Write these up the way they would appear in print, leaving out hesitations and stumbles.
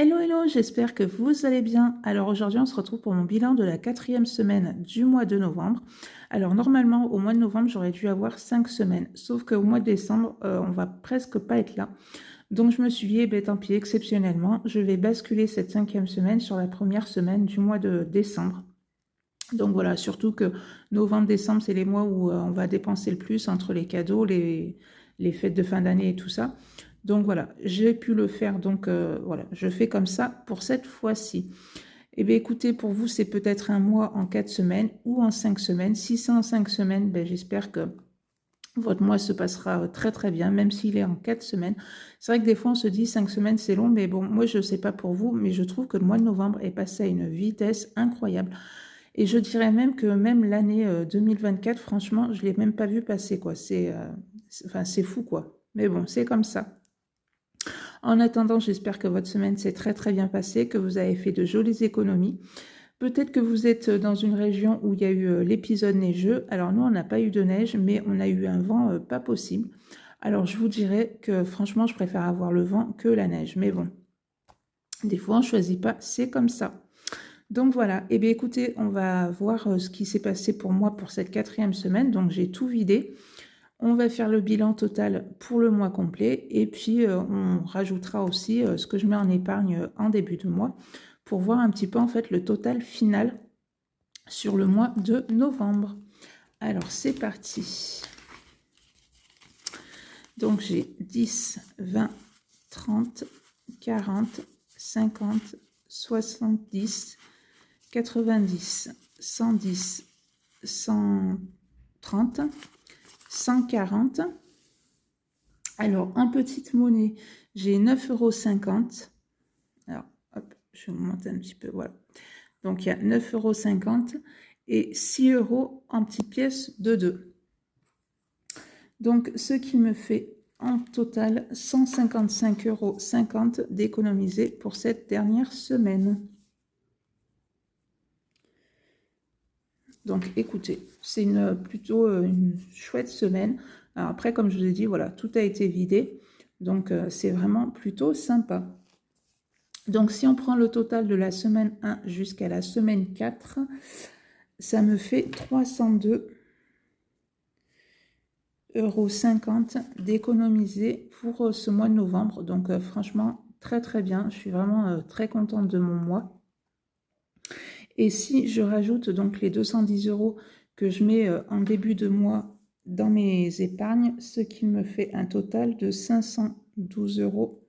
Hello, hello, j'espère que vous allez bien. Alors aujourd'hui, on se retrouve pour mon bilan de la 4e semaine du mois de novembre. Alors normalement, au mois de novembre, j'aurais dû avoir 5 semaines. Sauf qu'au mois de décembre, on va presque pas être là. Donc je me suis dit, eh ben, tant pis, exceptionnellement, je vais basculer cette 5e semaine sur la première semaine du mois de décembre. Donc voilà, surtout que novembre-décembre, c'est les mois où on va dépenser le plus entre les cadeaux, les fêtes de fin d'année et tout ça. Donc voilà, j'ai pu le faire, donc voilà, je fais comme ça pour cette fois-ci. Eh bien écoutez, pour vous, c'est peut-être un mois en 4 semaines ou en 5 semaines. Si c'est en 5 semaines, ben, j'espère que votre mois se passera très très bien, même s'il est en 4 semaines. C'est vrai que des fois, on se dit 5 semaines, c'est long, mais bon, moi, je ne sais pas pour vous, mais je trouve que le mois de novembre est passé à une vitesse incroyable. Et je dirais même que même l'année 2024, franchement, je ne l'ai même pas vu passer, quoi. Enfin, c'est fou, quoi. Mais bon, c'est comme ça. En attendant, j'espère que votre semaine s'est très très bien passée, que vous avez fait de jolies économies. Peut-être que vous êtes dans une région où il y a eu l'épisode neigeux. Alors nous, on n'a pas eu de neige, mais on a eu un vent pas possible. Alors je vous dirais que franchement, je préfère avoir le vent que la neige. Mais bon, des fois, on ne choisit pas, c'est comme ça. Donc voilà, eh bien écoutez, on va voir ce qui s'est passé pour moi pour cette 4e semaine. Donc j'ai tout vidé. On va faire le bilan total pour le mois complet et puis on rajoutera aussi ce que je mets en épargne en début de mois pour voir un petit peu en fait le total final sur le mois de novembre. Alors c'est parti. Donc j'ai 10, 20, 30, 40, 50, 70, 90, 110, 130, 140. Alors, en petite monnaie, j'ai 9,50 €. Alors, hop, je vais monter un petit peu, voilà. Donc, il y a 9,50 € et 6 € en petites pièces de 2. Donc, ce qui me fait en total 155,50 € d'économiser pour cette dernière semaine. Donc écoutez, c'est plutôt une chouette semaine. Alors après, comme je vous ai dit, voilà, tout a été vidé. Donc c'est vraiment plutôt sympa. Donc si on prend le total de la semaine 1 jusqu'à la semaine 4, ça me fait 302,50 € d'économiser pour ce mois de novembre. Donc franchement, très très bien. Je suis vraiment très contente de mon mois. Et si je rajoute donc les 210 € que je mets en début de mois dans mes épargnes, ce qui me fait un total de 512,50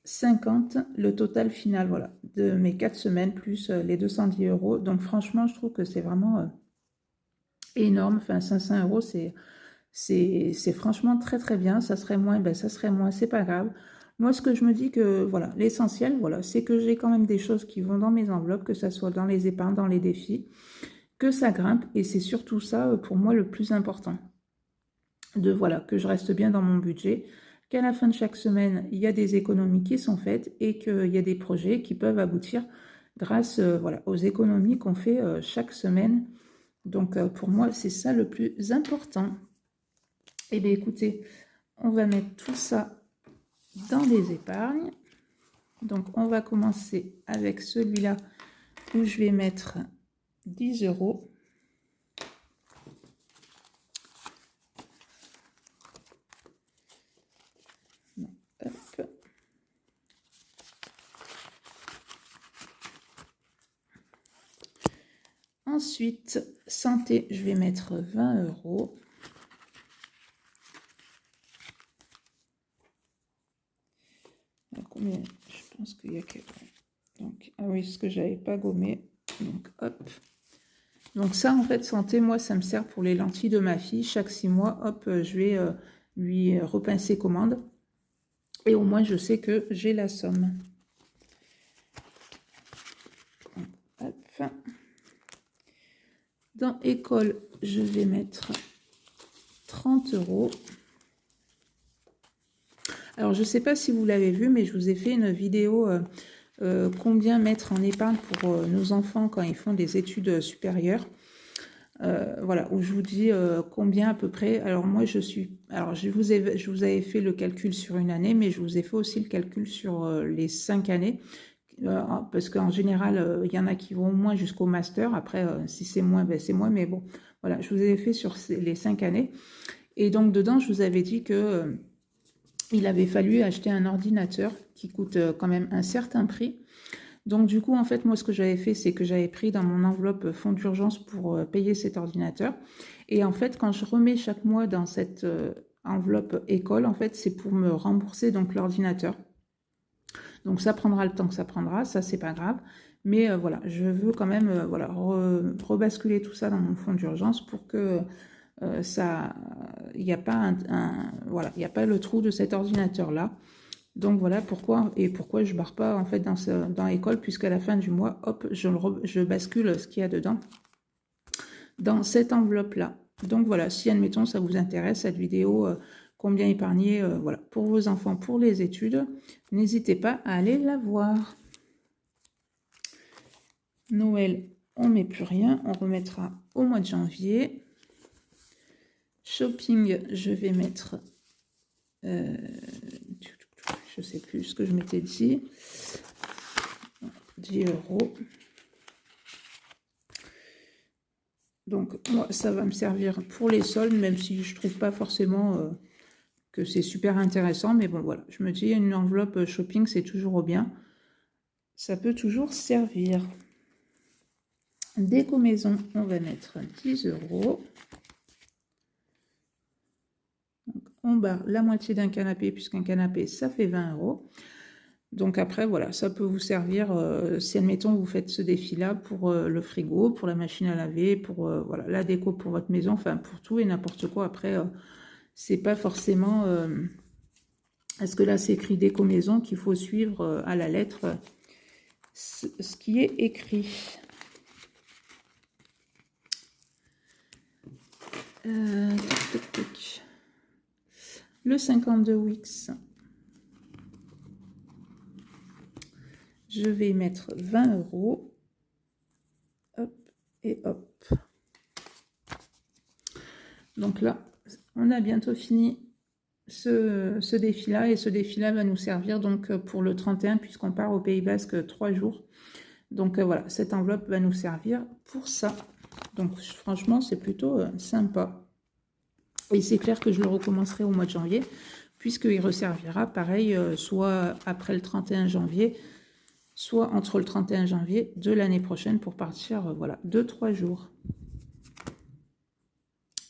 €, le total final, voilà, de mes 4 semaines plus les 210 €. Donc franchement, je trouve que c'est vraiment énorme. Enfin, 500 €, c'est franchement très très bien. Ça serait moins, ben ça serait moins, c'est pas grave. Moi, ce que je me dis que, voilà, l'essentiel, voilà, c'est que j'ai quand même des choses qui vont dans mes enveloppes, que ça soit dans les épargnes, dans les défis, que ça grimpe, et c'est surtout ça, pour moi, le plus important. Voilà, que je reste bien dans mon budget, qu'à la fin de chaque semaine, il y a des économies qui sont faites, et qu'il y a des projets qui peuvent aboutir grâce, voilà, aux économies qu'on fait chaque semaine. Donc, pour moi, c'est ça le plus important. Eh bien, écoutez, on va mettre tout ça dans les épargnes. Donc, on va commencer avec celui-là où je vais mettre 10 €. Hop. Ensuite, santé, je vais mettre 20 €. Combien? Je pense qu'il y a quelques... Donc, ah oui, ce que j'avais pas gommé. Donc, hop. Donc ça, en fait, santé, moi, ça me sert pour les lentilles de ma fille. Chaque 6 mois, hop, je vais lui repincer commande. Et au moins, je sais que j'ai la somme. Hop. Dans école, je vais mettre 30 €. Alors, je ne sais pas si vous l'avez vu, mais je vous ai fait une vidéo combien mettre en épargne pour nos enfants quand ils font des études supérieures. voilà, où je vous dis combien à peu près. Alors moi, alors je vous avais fait le calcul sur une année, mais je vous ai fait aussi le calcul sur les 5 années. Parce qu'en général, il y en a qui vont au moins jusqu'au master. Après, si c'est moins, ben c'est moins. Mais bon, voilà, je vous avais fait sur les 5 années. Et donc, dedans, je vous avais dit que il avait fallu acheter un ordinateur qui coûte quand même un certain prix. Donc, du coup, en fait, moi, ce que j'avais fait, c'est que j'avais pris dans mon enveloppe fonds d'urgence pour payer cet ordinateur. Et en fait, quand je remets chaque mois dans cette enveloppe école, en fait, c'est pour me rembourser donc l'ordinateur. Donc ça prendra le temps que ça prendra, ça c'est pas grave. Mais voilà, je veux quand même voilà, rebasculer tout ça dans mon fonds d'urgence pour que ça, il n'y a pas voilà, il n'y a pas le trou de cet ordinateur là. Donc voilà pourquoi et pourquoi je barre pas en fait dans l'école, puisqu'à la fin du mois, hop, je bascule ce qu'il y a dedans dans cette enveloppe là. Donc voilà, si admettons ça vous intéresse cette vidéo, combien épargner voilà, pour vos enfants pour les études, n'hésitez pas à aller la voir. Noël, on met plus rien, on remettra au mois de janvier. Shopping, je vais mettre, je sais plus ce que je m'étais dit, 10 €. Donc moi, ça va me servir pour les soldes, même si je trouve pas forcément que c'est super intéressant. Mais bon, voilà, je me dis, une enveloppe shopping, c'est toujours bien. Ça peut toujours servir. Déco maison, on va mettre 10 €. Donc, on barre la moitié d'un canapé, puisqu'un canapé, ça fait 20 €. Donc après, voilà, ça peut vous servir, si admettons vous faites ce défi-là pour le frigo, pour la machine à laver, pour voilà, la déco pour votre maison, enfin pour tout et n'importe quoi. Après, c'est pas forcément, parce que là c'est écrit déco maison, qu'il faut suivre à la lettre ce qui est écrit. Le 52 Wix, je vais mettre 20 €. Hop et hop. Donc là, on a bientôt fini ce défi-là. Et ce défi-là va nous servir donc pour le 31, puisqu'on part au Pays Basque 3 jours. Donc voilà, cette enveloppe va nous servir pour ça. Donc franchement, c'est plutôt sympa. Et c'est clair que je le recommencerai au mois de janvier, puisqu'il resservira pareil, soit après le 31 janvier, soit entre le 31 janvier de l'année prochaine pour partir, voilà, 2-3 jours.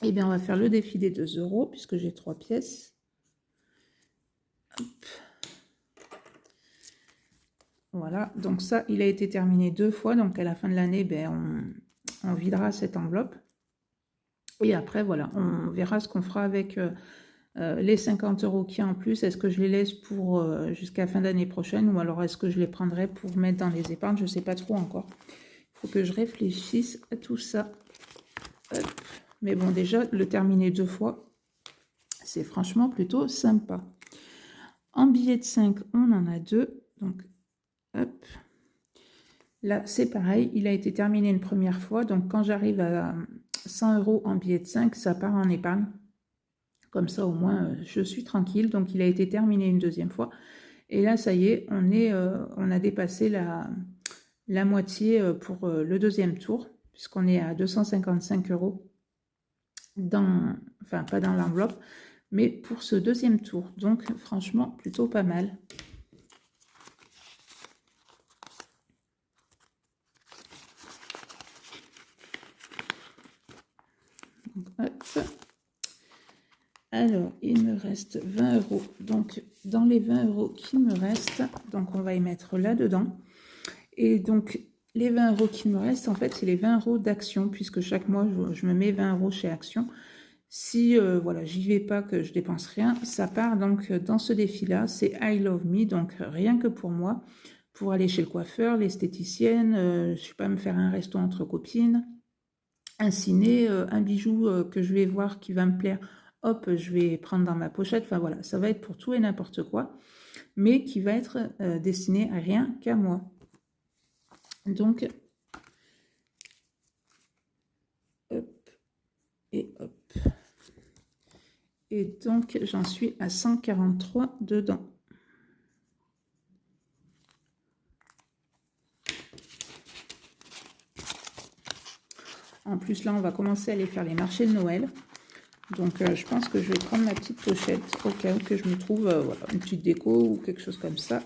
Et bien, on va faire le défi des 2 €, puisque j'ai 3 pièces. Hop. Voilà, donc ça, il a été terminé 2 fois. Donc à la fin de l'année, ben, on videra cette enveloppe. Et après, voilà, on verra ce qu'on fera avec les 50 € qu'il y a en plus. Est-ce que je les laisse pour jusqu'à fin d'année prochaine, ou alors est-ce que je les prendrai pour mettre dans les épargnes? Je ne sais pas trop encore. Il faut que je réfléchisse à tout ça. Hop. Mais bon, déjà, le terminer 2 fois, c'est franchement plutôt sympa. En billets de 5, on en a 2. Donc, hop. Là, c'est pareil. Il a été terminé une première fois. Donc, quand j'arrive à 100 € en billets de 5, ça part en épargne. Comme ça, au moins, je suis tranquille. Donc, il a été terminé une deuxième fois. Et là, ça y est, on a dépassé la moitié pour le deuxième tour, puisqu'on est à 255 € enfin pas dans l'enveloppe, mais pour ce deuxième tour. Donc franchement, plutôt pas mal. Donc, hop. Alors, il me reste 20 €. Donc, dans les 20 € qui me restent, donc on va y mettre là-dedans. Et donc, les 20 € qui me restent, en fait, c'est les 20 € d'Action, puisque chaque mois, je me mets 20 € chez Action. Si voilà, j'y vais pas, que je dépense rien, ça part donc dans ce défi-là. C'est I Love Me, donc rien que pour moi, pour aller chez le coiffeur, l'esthéticienne, je sais pas, me faire un resto entre copines, un ciné, un bijou que je vais voir qui va me plaire, hop, je vais prendre dans ma pochette. Enfin voilà, ça va être pour tout et n'importe quoi, mais qui va être destiné à rien qu'à moi. Donc, hop, Et hop. Et donc, j'en suis à 143 dedans. En plus, là, on va commencer à aller faire les marchés de Noël. Donc, je pense que je vais prendre ma petite pochette au cas où que je me trouve voilà, une petite déco ou quelque chose comme ça.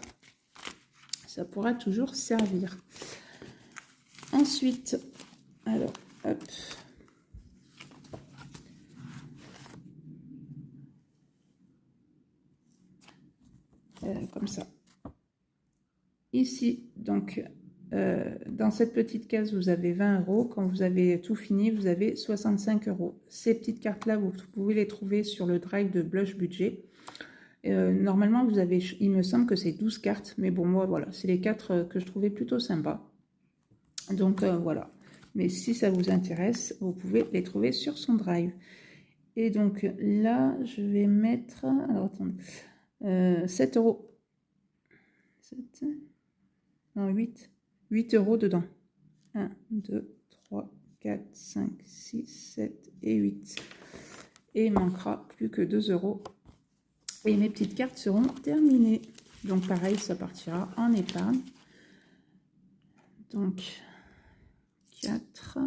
Ça pourra toujours servir. Ensuite, alors, hop. Comme ça. Ici, donc, dans cette petite case, vous avez 20 €. Quand vous avez tout fini, vous avez 65 €. Ces petites cartes-là, vous pouvez les trouver sur le drive de Blush Budget. Normalement, vous avez, il me semble que c'est 12 cartes. Mais bon, moi, voilà, c'est les 4 que je trouvais plutôt sympas. Donc, voilà. Mais si ça vous intéresse, vous pouvez les trouver sur son drive. Et donc, là, je vais mettre... Alors, attendez. 7 €. 7... Non, 8 € dedans. 1, 2, 3, 4, 5, 6, 7 et 8. Et il manquera plus que 2 €. Et mes petites cartes seront terminées. Donc pareil, ça partira en épargne. Donc 4,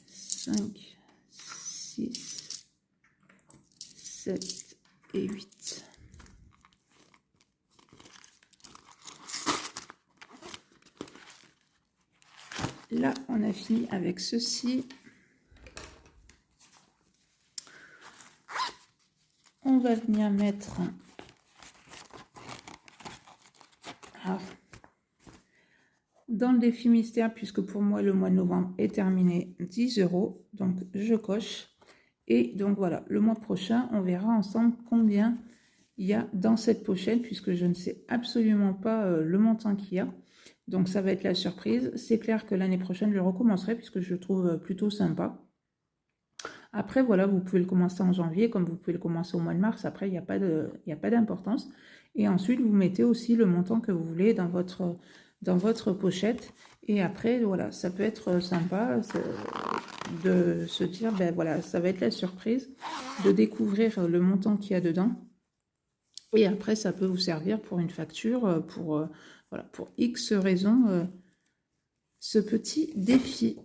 5, 6, 7 et 8. Là, on a fini avec ceci. On va venir mettre dans le défi mystère, puisque pour moi, le mois de novembre est terminé, 10 €. Donc, je coche. Et donc, voilà, le mois prochain, on verra ensemble combien il y a dans cette pochette, puisque je ne sais absolument pas le montant qu'il y a. Donc, ça va être la surprise. C'est clair que l'année prochaine, je recommencerai, puisque je le trouve plutôt sympa. Après, voilà, vous pouvez le commencer en janvier, comme vous pouvez le commencer au mois de mars. Après, il n'y a pas d'importance. Et ensuite, vous mettez aussi le montant que vous voulez dans votre pochette. Et après, voilà, ça peut être sympa de se dire, ben voilà, ça va être la surprise de découvrir le montant qu'il y a dedans. Et après, ça peut vous servir pour une facture, voilà, pour X raisons, ce petit défi.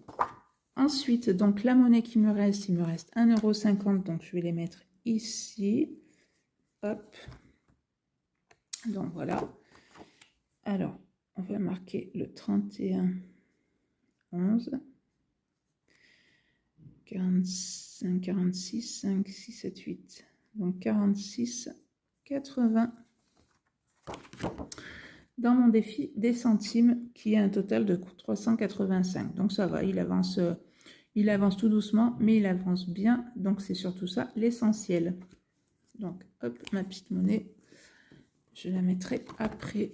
Ensuite, donc la monnaie qui me reste, il me reste 1,50 €, donc je vais les mettre ici. Hop. Donc voilà. Alors, on va marquer le 31 11 45 46 5 6 7 8. Donc 46 80 dans mon défi des centimes qui a un total de 385. Donc ça va, il avance tout doucement, mais il avance bien. Donc c'est surtout ça l'essentiel. Donc hop, ma petite monnaie, je la mettrai après.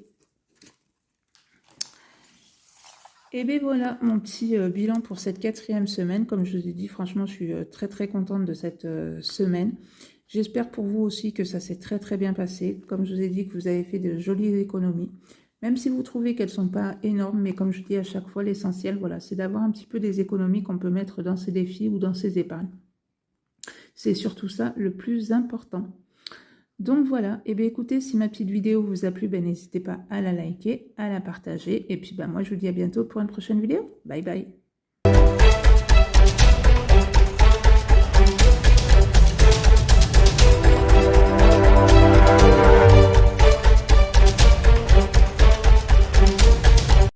Et bien voilà mon petit bilan pour cette 4e semaine. Comme je vous ai dit, franchement, je suis très très contente de cette semaine. J'espère pour vous aussi que ça s'est très très bien passé. Comme je vous ai dit, que vous avez fait de jolies économies. Même si vous trouvez qu'elles ne sont pas énormes, mais comme je dis à chaque fois, l'essentiel, voilà, c'est d'avoir un petit peu des économies qu'on peut mettre dans ces défis ou dans ces épargnes. C'est surtout ça le plus important. Donc voilà, et bien écoutez, si ma petite vidéo vous a plu, n'hésitez pas à la liker, à la partager. Et puis moi je vous dis à bientôt pour une prochaine vidéo. Bye bye.